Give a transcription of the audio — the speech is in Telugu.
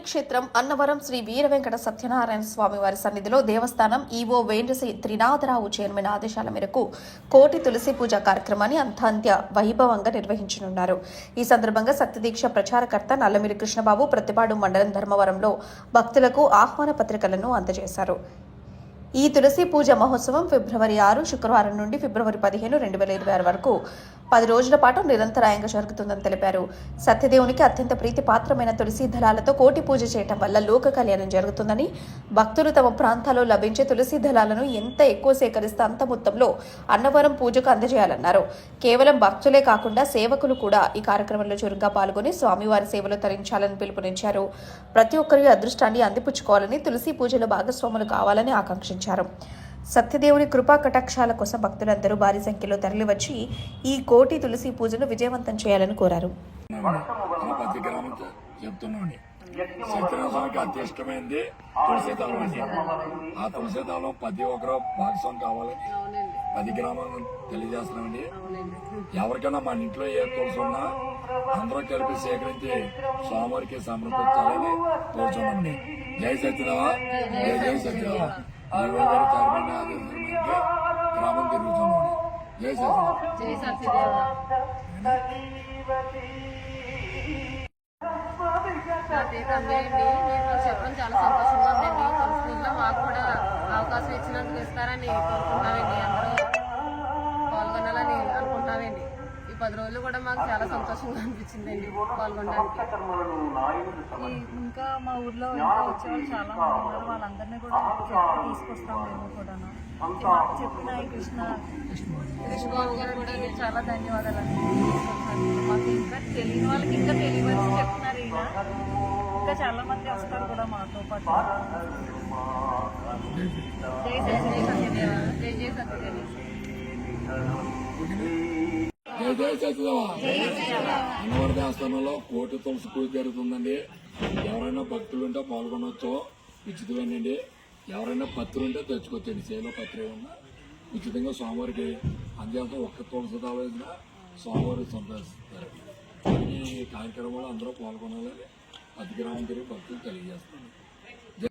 పుణ్యక్షేత్రం అన్నవరం శ్రీ వీర వెంకట సత్యనారాయణ స్వామి వారి సన్నిధిలో దేవస్థానం ఈవో వేంద్రశ్రీ త్రినాథరావు చైర్మన్ ఆదేశాల మేరకు కోటి తులసి పూజ కార్యక్రమాన్ని అంత్య వైభవంగా నిర్వహించనున్నారు. ఈ సందర్భంగా సత్యదీక్ష ప్రచారకర్త నల్లమిల్లి కృష్ణబాబు ప్రతిపాడు మండలం ధర్మవరంలో భక్తులకు ఆహ్వాన పత్రికలను అందజేశారు. ఈ తులసి పూజ మహోత్సవం ఫిబ్రవరి 6 శుక్రవారం నుండి ఫిబ్రవరి 15, 2026 వరకు 10 రోజుల పాటు నిరంతరాయంగా జరుగుతుందని తెలిపారు. సత్యదేవునికి అత్యంత ప్రీతిపాత్రమైన తులసి దళాలతో కోటి పూజ చేయటం వల్ల లోక కళ్యాణం జరుగుతుందని, భక్తులు తమ ప్రాంతాల్లో లభించే తులసి దళాలను ఎంత ఎక్కువ సేకరిస్తే అంత మొత్తంలో అన్నవరం పూజకు అందజేయాలన్నారు. కేవలం భక్తులే కాకుండా సేవకులు కూడా ఈ కార్యక్రమంలో చురుగ్గా పాల్గొని స్వామివారి సేవలో తరించాలని పిలుపునిచ్చారు. ప్రతి ఒక్కరి అదృష్టాన్ని అందిపుచ్చుకోవాలని, తులసి పూజలో భాగస్వాములు కావాలని ఆకాంక్షించారు. సత్యదేవుని కృపా కటాక్షాల కోసం భక్తులందరూ భారీ సంఖ్యలో తరలివచ్చి ఈ కోటి తులసి పూజను విజయవంతం చేయాలని కోరారు. సత్యనారాయణకి అతి ఇష్టమైంది తులసిదళం అండి. ఆ తులసిదళం ప్రతి ఒక్కరు భాగస్వామి కావాలని 10 గ్రామాలను తెలియజేస్తున్నామండి. ఎవరికైనా మన ఇంట్లో ఏ తులసి ఉన్నా అందరూ కలిపి సేకరించి స్వామివారికి సమర్పించాలని కోరుచున్నామండి. జై సత్యదేవ, జై జై సత్యదేవ. ఈవో గారి చైర్మన్ ఆదేశాలకి గ్రామం తిరుగుతున్నామండి. జై సత్యదేవ, జై సత్యదేవ. మీరు చెప్పడం చాలా సంతోషంగా ఉందండి. సంస్కృతిలో మాకు కూడా అవకాశం ఇచ్చినందుకు ఇస్తారని కోరుకుంటామండి. అందరూ పాల్గొనాలని అనుకుంటామండి. ఈ 10 రోజులు కూడా మాకు చాలా సంతోషంగా అనిపించిందండి పాల్గొనడానికి. ఇంకా మా ఊర్లో ఇంకా వచ్చేవాళ్ళు చాలా మంది ఉన్నారు. వాళ్ళందరినీ కూడా తీసుకొస్తాం. మేము కూడా చెప్పిన ఈ కృష్ణబాబు గారు కూడా చాలా ధన్యవాదాలు అండి. మాకు ఇంకా తెలియని వాళ్ళకి ఇంకా తెలియవలసి చెప్తున్నారు. ఈయన ఇంకా చాలా మంది వస్తారు కూడా మాతో పాటు. జై సత్యదేవ, జై జై సత్యదేవ. జై జై సత్యదేవ. అన్నవరం దేవస్థానంలో కోటి తులసి పూజ జరుగుతుందండి. ఎవరైనా భక్తులు ఉంటే పాల్గొనవచ్చు. ఉచితమేనండి. ఎవరైనా పత్రి ఉంటే తెచ్చుకోవచ్చండి. సేలో పత్రి ఉన్నా ఉచితంగా స్వామివారికి అందేంత ఒక్క తులసి దళం స్వామివారి సందర్శిస్తారు. ఈ కార్యక్రమంలో అందరూ పాల్గొనాలని 10 గ్రామం తిరిగి భక్తులు తెలియజేస్తున్నారు.